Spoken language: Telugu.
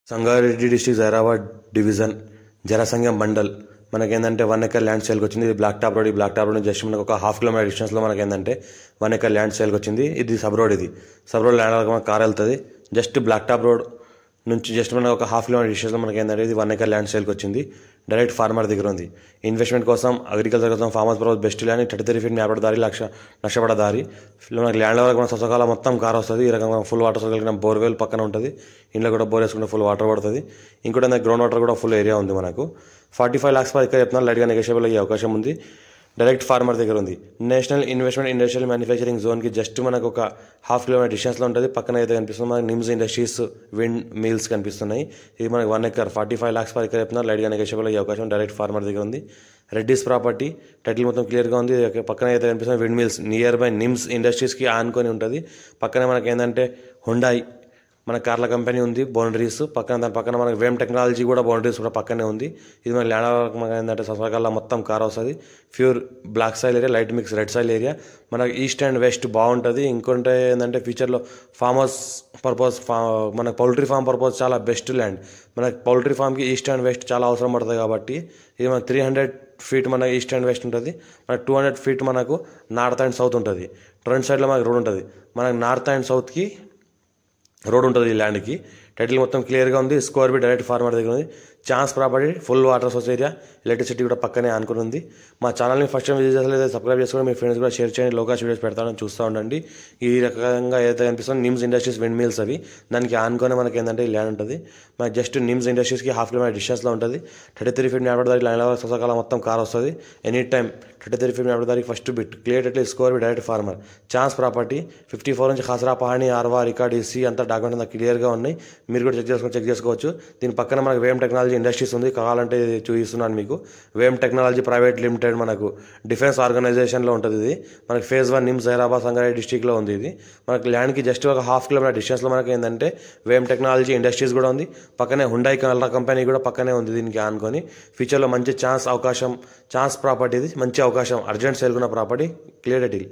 సంగారెడ్డి డిస్ట్రిక్ట్ జైరాబాద్ డివిజన్ జనసంఘం మండల్ మనకేందంటే 1 ఎకర్ ల్యాండ్ సేల్కి వచ్చింది. ఇది బ్లాక్ టాప్ రోడ్. ఈ బ్లాక్ టాప్ రోడ్ జస్ట్ మనకు ఒక ½ కిలోమీటర్ డిస్టెన్స్లో మనకేందంటే 1 ఎకర్ ల్యాండ్ సేల్కి వచ్చింది. ఇది sub road. Sub road land మనకు కార్ వెళ్తుంది. జస్ట్ బ్లాక్ టాప్ రోడ్ నుంచి జస్ట్ మనకు ఒక ½ కిలోమీటర్ డిస్టెన్స్లో మనకేందంటే ఇది 1 ఎకర్ ల్యాండ్ సేల్కి వచ్చింది. డైరెక్ట్ ఫార్మర్ దగ్గర ఉంది. ఇన్వెస్ట్మెంట్ కోసం అగ్రికల్చర్ కోసం farmers purpose best land 33 feet మ్యాపడ దారి లక్షపడ దారి. మనకి ల్యాండ్ వరకు మన సొసకాల మొత్తం కార్ వస్తుంది. ఈ రకంగా ఫుల్ వాటర్ కలిగిన బోర్వెల్ పక్కన ఉంటుంది. ఇంట్లో కూడా బోర్ వేసుకుంటే ఫుల్ వాటర్ పడుతుంది. ఇంకోటి గ్రౌండ్ వాటర్ కూడా ఫుల్ ఏరియా ఉంది. మనకు 45 lakhs పర్ ఎకర్ చెప్తున్నారు. లైట్గా నెగోషియబుల్ అయ్యే అవకాశం ఉంది. డైరెక్ట్ ఫార్మర్ దగ్గర ఉంది. నేషనల్ ఇన్వెస్ట్మెంట్ ఇండస్ట్రియల్ మ్యానుఫ్యాక్చరింగ్ జోన్కి జస్ట్ మనకు ఒక ½ కిలోమీటర్ డిస్టెన్స్లో ఉంటుంది. పక్కన అయితే కనిపిస్తుంది మనకి నిమ్స్ ఇండస్ట్రీస్ విండ్ మిల్స్ కనిపిస్తున్నాయి. ఇది మనకి 1 ఎకర్ 45 lakhs పర్ ఎకర్ చెప్తున్నారు. లైట్గా నెగోషియబుల్ అయ్యే అవకాశం డైరెక్ట్ ఫార్మర్ దగ్గర ఉంది. రెడ్డిస్ ప్రాపర్టీ టైటిల్ మొత్తం క్లియర్గా ఉంది. పక్కన అయితే కనిపిస్తుంది wind mills near by NIMZ ఇండస్ట్రీస్కి ఆనుకొని ఉంటుంది. పక్కనే మనకి ఏంటంటే హుండాయ్ మన కార్ల కంపెనీ ఉంది. బౌండరీస్ పక్కన దాని పక్కన మనకి వేమ్ టెక్నాలజీ కూడా బౌండరీస్ కూడా పక్కనే ఉంది. ఇది మన ల్యాండ్ మనకి ఏంటంటే సొసకాల మొత్తం కార్ వస్తుంది. Pure black soil area, light mix red soil area. మనకి ఈస్ట్ అండ్ వెస్ట్ బాగుంటుంది. ఇంకొంటే ఏంటంటే ఫ్యూచర్లో ఫార్మర్స్ పర్పస్ మనకు పౌల్ట్రీ ఫామ్ పర్పస్ చాలా బెస్ట్ ల్యాండ్. మనకి పౌల్ట్రీ ఫామ్కి ఈస్ట్ అండ్ వెస్ట్ చాలా అవసరం పడుతుంది. కాబట్టి ఇది మనకు 300 feet మనకి ఈస్ట్ అండ్ వెస్ట్ ఉంటుంది. మనకు 200 feet మనకు నార్త్ అండ్ సౌత్ ఉంటుంది. 2 సైడ్లో మనకి రోడ్ ఉంటుంది. మనకి నార్త్ అండ్ సౌత్కి రోడ్ ఉంటుంది. ఈ ల్యాండ్కి టైటిల్ మొత్తం క్లియర్గా ఉంది. స్క్వేర్ ఫీట్ డైరెక్ట్ ఫార్మర్ దగ్గర ఉంది. Chance property full water source area, electricity కూడా పక్కనే ఆనుకుని ఉంది. మా ఛానల్ని ఫస్ట్ టైం విజిట్ చేసలేదు సబ్స్క్రైబ్ చేసుకొని మీ ఫ్రెండ్స్ కూడా షేర్ చేయండి. లోకాష్ వీడియోస్ పెడతానని చూస్తూ ఉండండి. ఈ రకంగా ఏదైతే కనిపిస్తుందో నిమ్స్ ఇండస్ట్రీస్ విండ్ మిల్స్ అవి దానికి ఆనుకొని మనకి ఏంటంటే ఈ ల్యాండ్ ఉంటుంది. మనకి జస్ట్ నిమ్స్ ఇండస్ట్రీస్కి ½ కిలోమీటర్ డిస్టెన్స్లో ఉంటుంది. 33 feet మ్యాపడ దారికి ల్యాండ్ సొసకాల మొత్తం కార్ వస్తుంది. ఎనీ టైం 33 feet మ్యాపడ దారికి first bit clear title square feet direct farmer. Chance property 54 నుంచి ఖాసరా పహాణి ఆర్వా రికార్డ్ ఇసి అంతా డాక్యుమెంట్ అంతా క్లియర్గా ఉన్నాయి. మీరు కూడా చెక్ చేసుకోవచ్చు. దీని పక్కన మనకు వేమ్ టెక్నాలజీ ఇండస్ట్రీస్ ఉంది. కావాలంటే చూపిస్తున్నాను మీకు. వేమ్ టెక్నాలజీ ప్రైవేట్ లిమిటెడ్ మనకు డిఫెన్స్ ఆర్గనైజేషన్లో ఉంటుంది. ఇది మనకి ఫేజ్ 1 నిమ్స్ జైరాబాద్ సంగారెడ్డి డిస్ట్రిక్ట్లో ఉంది. ఇది మనకి ల్యాండ్కి జస్ట్ ఒక ½ కిలోమీటర్ డిస్టెన్స్లో మనకి ఏంటంటే వేమ్ టెక్నాలజీ ఇండస్ట్రీస్ కూడా ఉంది. పక్కనే హుండాయ్ కలర్ కంపెనీ కూడా పక్కనే ఉంది. దీనికి ఆనుకొని ఫ్యూచర్లో మంచి ఛాన్స్ ప్రాపర్టీ. ఇది మంచి అవకాశం. అర్జెంట్ సేల్కున్న ప్రాపర్టీ. Clear deal.